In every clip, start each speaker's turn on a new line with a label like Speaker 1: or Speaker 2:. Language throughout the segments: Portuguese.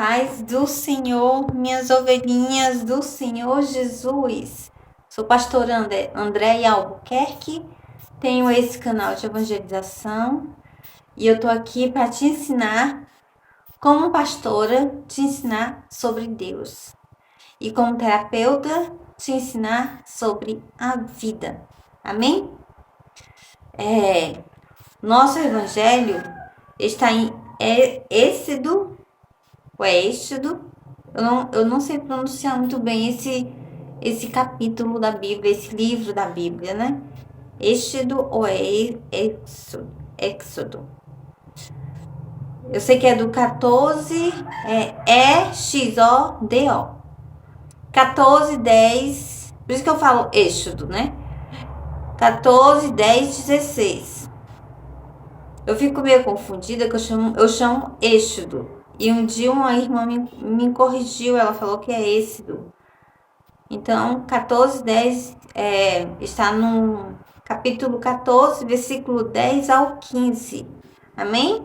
Speaker 1: Paz do Senhor, minhas ovelhinhas do Senhor Jesus. Sou pastora Andréia Albuquerque, tenho esse canal de evangelização e eu tô aqui para te ensinar, como pastora, te ensinar sobre Deus e como terapeuta, te ensinar sobre a vida. Amém? Nosso evangelho está em Êxodo. Eu não sei pronunciar muito bem esse capítulo da Bíblia, esse livro da Bíblia, né? Êxodo ou Éxodo. Eu sei que é do 14, Exodo. 14, 10, por isso que eu falo Êxodo, né? 14, 10, 16. Eu fico meio confundida que eu chamo Êxodo. E um dia uma irmã me corrigiu, ela falou que é Êxodo. Então, 14, 10 está no capítulo 14, versículo 10 ao 15. Amém?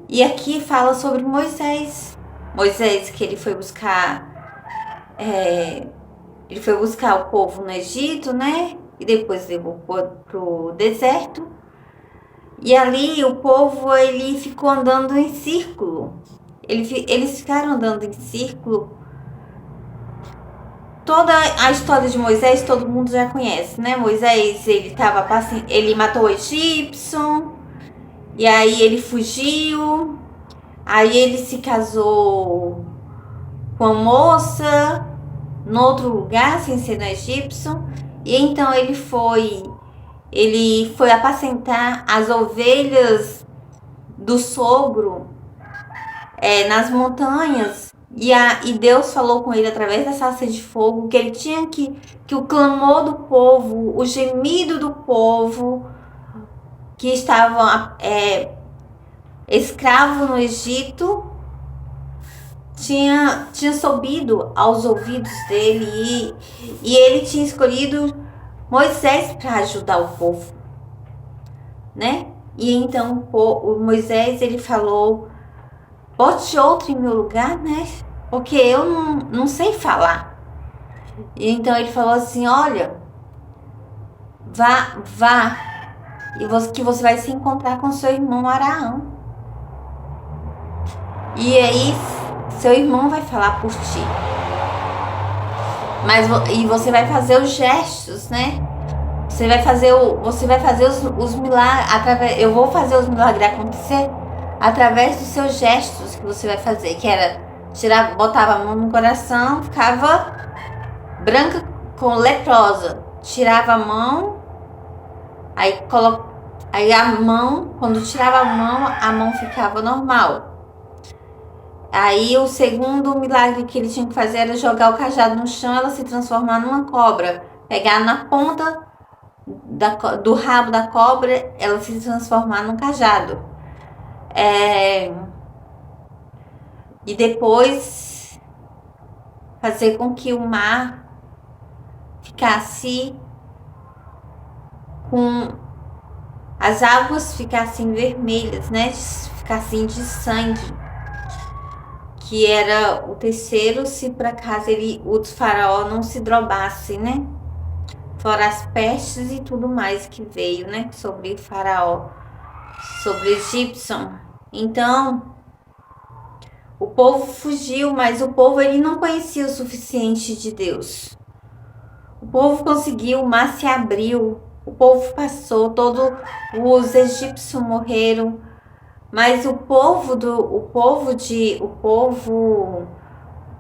Speaker 1: E aqui fala sobre Moisés. Moisés, que ele foi buscar o povo no Egito, né? E depois levou pro deserto. E ali o povo, ele ficou andando em círculo. Eles ficaram andando em círculo. Toda a história de Moisés, todo mundo já conhece, né? Moisés, ele matou o egípcio. E aí ele fugiu. Aí ele se casou com uma moça no outro lugar, sem ser no egípcio. E então ele foi apacentar as ovelhas do sogro nas montanhas. E Deus falou com ele através da sarça de fogo que ele tinha que o clamor do povo, o gemido do povo que estavam escravo no Egito, tinha subido aos ouvidos dele e ele tinha escolhido Moisés para ajudar o povo, né? E então o Moisés, ele falou: bote outro em meu lugar, né? Porque eu não sei falar. E então ele falou assim: olha, vá, que você vai se encontrar com seu irmão Araão. E aí seu irmão vai falar por ti. E você vai fazer os gestos, né? Você vai fazer os milagres. Eu vou fazer os milagres acontecer através dos seus gestos que você vai fazer. Que era botava a mão no coração, ficava branca com leprosa. Tirava a mão, aí a mão, quando tirava a mão ficava normal. Aí o segundo milagre que ele tinha que fazer era jogar o cajado no chão, ela se transformar numa cobra. Pegar na ponta do rabo da cobra, ela se transformar num cajado. E depois fazer com que o mar ficasse com as águas ficassem vermelhas, né? Ficassem de sangue. Que era o terceiro, se por acaso o faraó não se drobasse, né? Fora as pestes e tudo mais que veio, né? Sobre o faraó, sobre o egípcio. Então, o povo fugiu, mas o povo ele não conhecia o suficiente de Deus. O povo conseguiu, o mar se abriu, o povo passou, os egípcios morreram. Mas o povo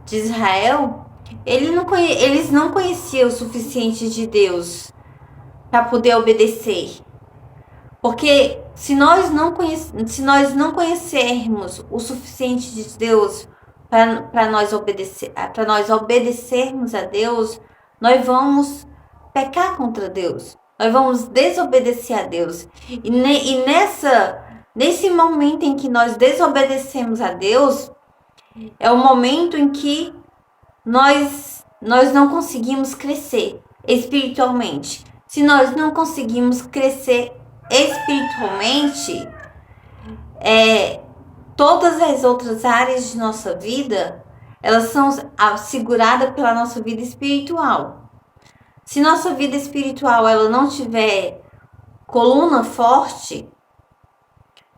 Speaker 1: de Israel, eles não conheciam o suficiente de Deus para poder obedecer. Porque se nós não conhecermos o suficiente de Deus para nós obedecermos a Deus, nós vamos pecar contra Deus. Nós vamos desobedecer a Deus. Nesse momento em que nós desobedecemos a Deus, é o momento em que nós não conseguimos crescer espiritualmente. Se nós não conseguimos crescer espiritualmente, todas as outras áreas de nossa vida, elas são seguradas pela nossa vida espiritual. Se nossa vida espiritual ela não tiver coluna forte,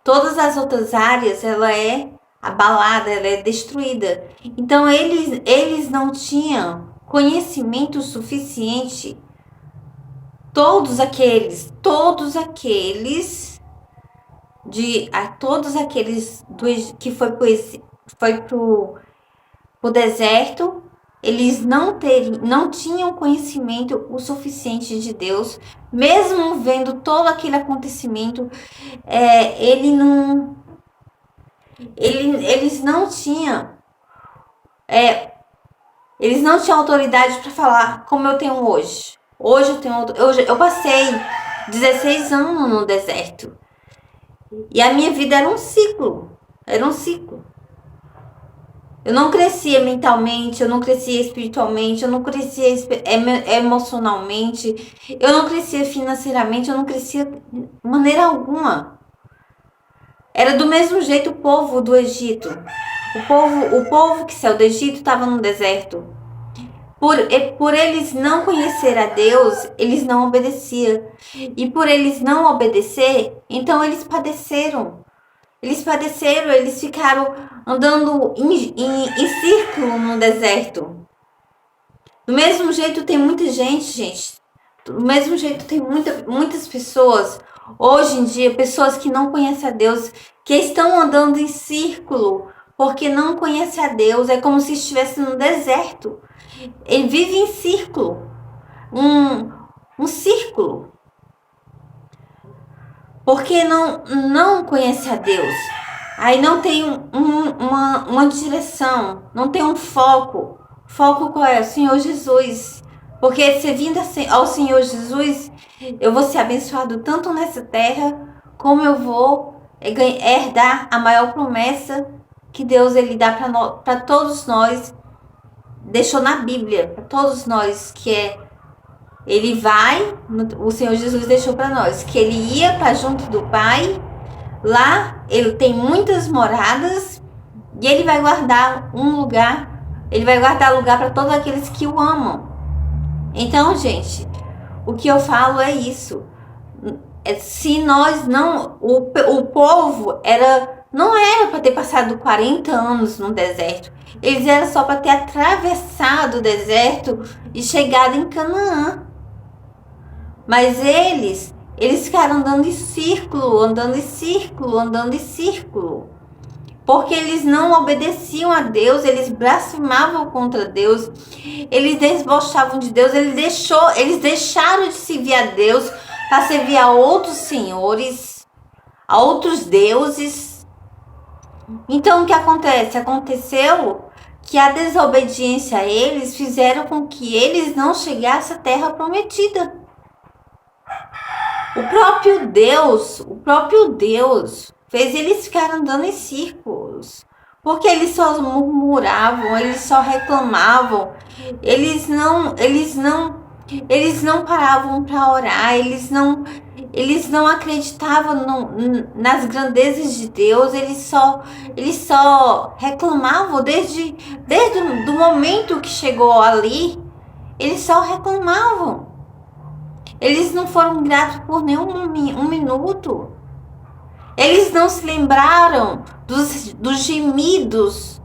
Speaker 1: todas as outras áreas ela é abalada, ela é destruída. Então eles não tinham conhecimento suficiente, todos aqueles que foi pro deserto, eles não tinham conhecimento o suficiente de Deus, mesmo vendo todo aquele acontecimento, eles não tinham autoridade para falar como eu tenho hoje. Hoje eu passei 16 anos no deserto. E a minha vida era um ciclo. Eu não crescia mentalmente, eu não crescia espiritualmente, eu não crescia emocionalmente, eu não crescia financeiramente, eu não crescia de maneira alguma. Era do mesmo jeito o povo do Egito. O povo que saiu do Egito estava no deserto. Por eles não conhecer a Deus, eles não obedeciam. E por eles não obedecer, então eles padeceram. Eles ficaram andando em círculo no deserto. Do mesmo jeito tem muita gente. Do mesmo jeito tem muitas pessoas, hoje em dia, pessoas que não conhecem a Deus, que estão andando em círculo, porque não conhecem a Deus. É como se estivesse no deserto. Ele vive em círculo. Um círculo. Porque não conhece a Deus. Aí não tem uma direção, não tem um foco. Foco qual é? O Senhor Jesus. Porque se vindo ao Senhor Jesus, eu vou ser abençoado tanto nessa terra, como eu vou herdar a maior promessa que Deus ele dá para todos nós. Deixou na Bíblia, para todos nós, que o Senhor Jesus deixou para nós, que ele ia para junto do Pai. Lá ele tem muitas moradas e ele vai guardar lugar para todos aqueles que o amam. Então, gente, o que eu falo é isso. Se nós não, o povo não era para ter passado 40 anos no deserto. Eles eram só para ter atravessado o deserto e chegado em Canaã. Mas eles ficaram andando em círculo. Porque eles não obedeciam a Deus, eles blasfemavam contra Deus, eles desbochavam de Deus, eles deixaram de servir a Deus para servir a outros senhores, a outros deuses. Então o que acontece? Aconteceu que a desobediência a eles fizeram com que eles não chegassem à terra prometida. O próprio Deus fez eles ficarem andando em círculos, porque eles só murmuravam, eles só reclamavam, eles não paravam para orar, eles não acreditavam nas grandezas de Deus, eles só reclamavam desde do momento que chegou ali, eles só reclamavam. Eles não foram gratos por nenhum um minuto. Eles não se lembraram dos gemidos,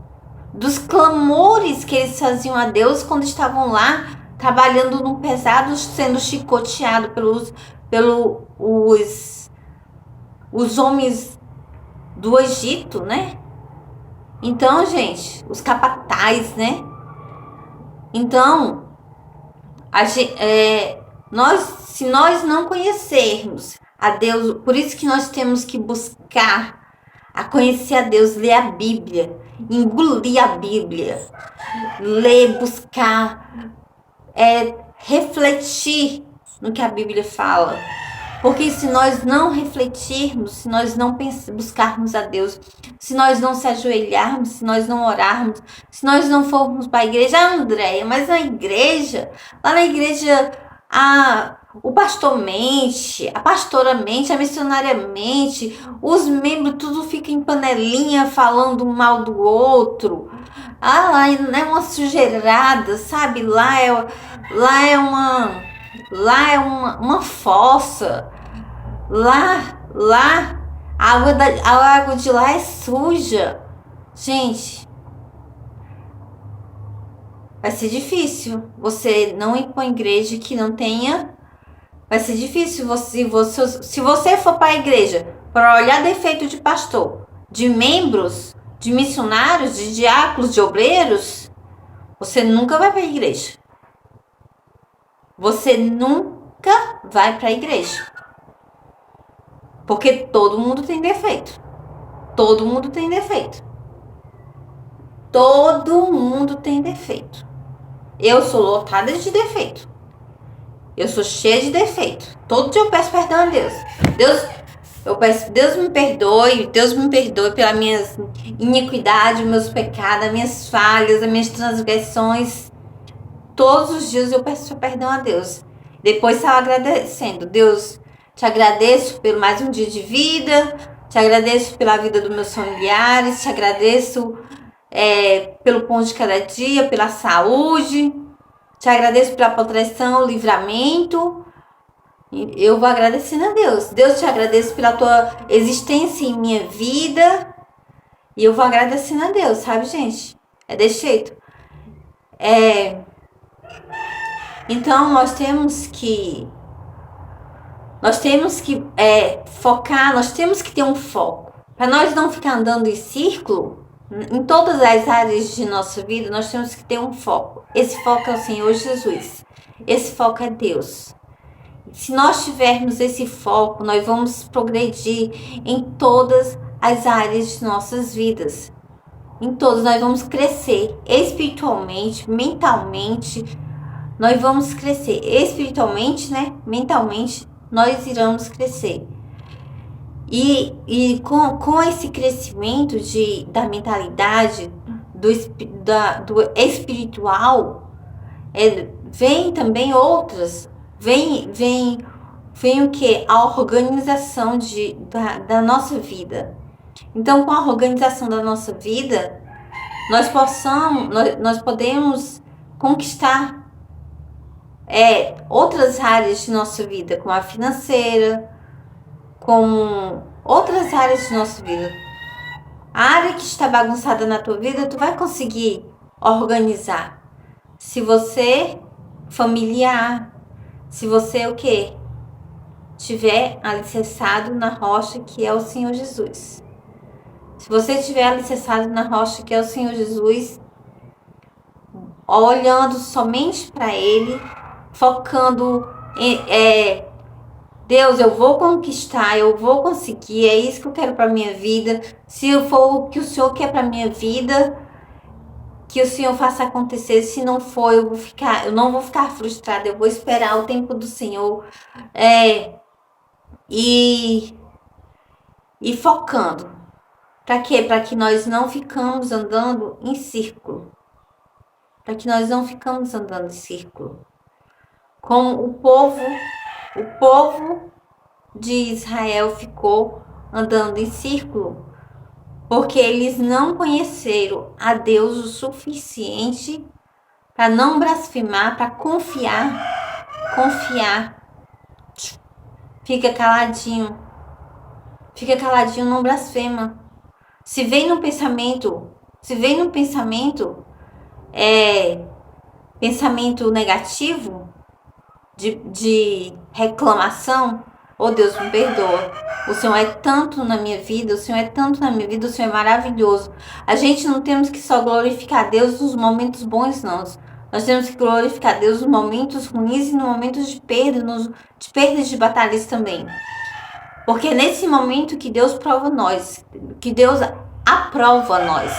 Speaker 1: dos clamores que eles faziam a Deus quando estavam lá trabalhando no pesado, sendo chicoteados pelos homens do Egito, né? Então, gente, os capatazes, né? Então, se nós não conhecermos a Deus, por isso que nós temos que buscar a conhecer a Deus, ler a Bíblia, engolir a Bíblia, ler, buscar, refletir no que a Bíblia fala. Porque se nós não refletirmos, se nós não buscarmos a Deus, se nós não se ajoelharmos, se nós não orarmos, se nós não formos para a igreja, Andréia, mas lá na igreja, o pastor mente, a pastora mente, a missionária mente, os membros tudo fica em panelinha falando mal do outro. Lá é uma sujeirada, sabe? Lá é uma fossa. Lá a água de lá é suja. Gente, vai ser difícil você não ir para uma igreja que não tenha. Vai ser difícil se você for para a igreja para olhar defeito de pastor, de membros, de missionários, de diáconos, de obreiros, você nunca vai para a igreja. Você nunca vai para a igreja. Porque todo mundo tem defeito. Todo mundo tem defeito. Todo mundo tem defeito. Eu sou lotada de defeito. Eu sou cheia de defeito. Todo dia eu peço perdão a Deus. Deus me perdoe. Deus me perdoe pelas minhas iniquidades, meus pecados, as minhas falhas, as minhas transgressões. Todos os dias eu peço perdão a Deus. Depois saio agradecendo. Deus, te agradeço pelo mais um dia de vida. Te agradeço pela vida dos meus familiares. Te agradeço pelo pão de cada dia, pela saúde. Te agradeço pela proteção, livramento. Eu vou agradecendo a Deus. Deus, te agradeço pela tua existência em minha vida. E eu vou agradecendo a Deus, sabe, gente? É desse jeito. Então, nós temos que focar, nós temos que ter um foco. Para nós não ficar andando em círculo, em todas as áreas de nossa vida, nós temos que ter um foco. Esse foco é o Senhor Jesus. Esse foco é Deus. Se nós tivermos esse foco, nós vamos progredir em todas as áreas de nossas vidas. Em todas, nós vamos crescer espiritualmente, mentalmente. Nós vamos crescer espiritualmente, né? Mentalmente, nós iremos crescer. E com esse crescimento da mentalidade, do espiritual, vem também outras. Vem o que? A organização da nossa vida. Então, com a organização da nossa vida, nós podemos conquistar outras áreas de nossa vida, como a financeira, com outras áreas de nossa vida. A área que está bagunçada na tua vida, tu vai conseguir organizar. Se você familiar, se você o quê? Tiver alicerçado na rocha que é o Senhor Jesus. Se você estiver alicerçado na rocha que é o Senhor Jesus, olhando somente para Ele, focando em Deus, eu vou conquistar, eu vou conseguir, é isso que eu quero para minha vida. Se for o que o Senhor quer para minha vida, que o Senhor faça acontecer. Se não for, eu não vou ficar frustrada, eu vou esperar o tempo do Senhor. E focando. Para quê? Para que nós não ficamos andando em círculo. Para que nós não ficamos andando em círculo. Como o povo de Israel ficou andando em círculo, porque eles não conheceram a Deus o suficiente para não blasfemar, para confiar. Fica caladinho, não blasfema. Se vem no pensamento pensamento negativo, de reclamação, Deus, me perdoa. O Senhor é tanto na minha vida, o Senhor é maravilhoso. A gente não temos que só glorificar Deus nos momentos bons, não. Nós temos que glorificar Deus nos momentos ruins e nos momentos de perda, de perdas de batalhas também. Porque é nesse momento que Deus prova nós, que Deus aprova nós.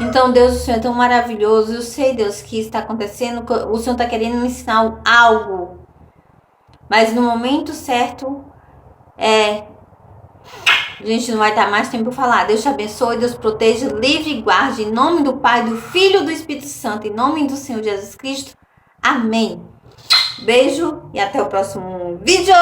Speaker 1: Então, Deus, o Senhor é tão maravilhoso. Eu sei, Deus, que está acontecendo. O Senhor está querendo me ensinar algo. Mas no momento certo, a gente não vai dar mais tempo para falar. Deus te abençoe, Deus proteja, livre e guarde. Em nome do Pai, do Filho e do Espírito Santo. Em nome do Senhor Jesus Cristo. Amém. Beijo e até o próximo vídeo!